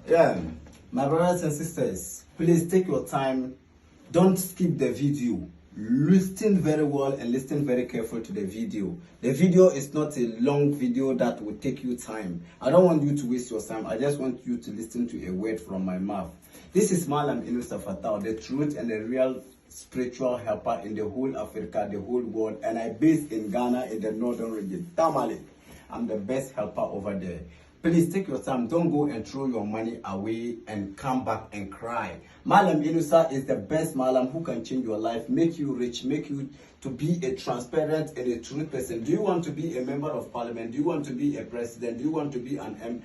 Yeah, my brothers and sisters, please take your time. Don't skip the video. Listen very well and listen very careful to the video. The video is not a long video that will take you time. I don't want you to waste your time. I just want you to listen to a word from my mouth. This is Malam Inusa Fatao, the truth and the real spiritual helper in the whole Africa, the whole world, and I based in Ghana in the northern region, Tamale. I'm the best helper over there. Please take your time. Don't go and throw your money away and come back and cry. Malam Inusa is the best Malam who can change your life, make you rich, make you to be a transparent and a true person. Do you want to be a member of parliament? Do you want to be a president? Do you want to be an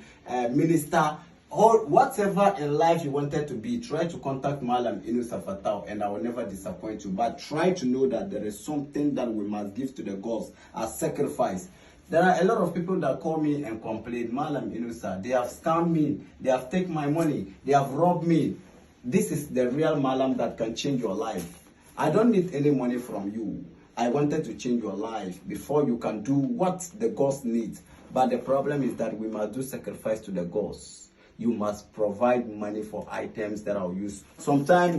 minister? Or whatever in life you wanted to be, try to contact Malam Inusa Fatao and I will never disappoint you. But try to know that there is something that we must give to the gods as sacrifice. There are a lot of people that call me and complain, Malam Inusa, they have scammed me, they have taken my money, they have robbed me. This is the real Malam that can change your life. I don't need any money from you. I wanted to change your life before you can do what the gods need. But the problem is that we must do sacrifice to the gods. You must provide money for items that are used. Sometimes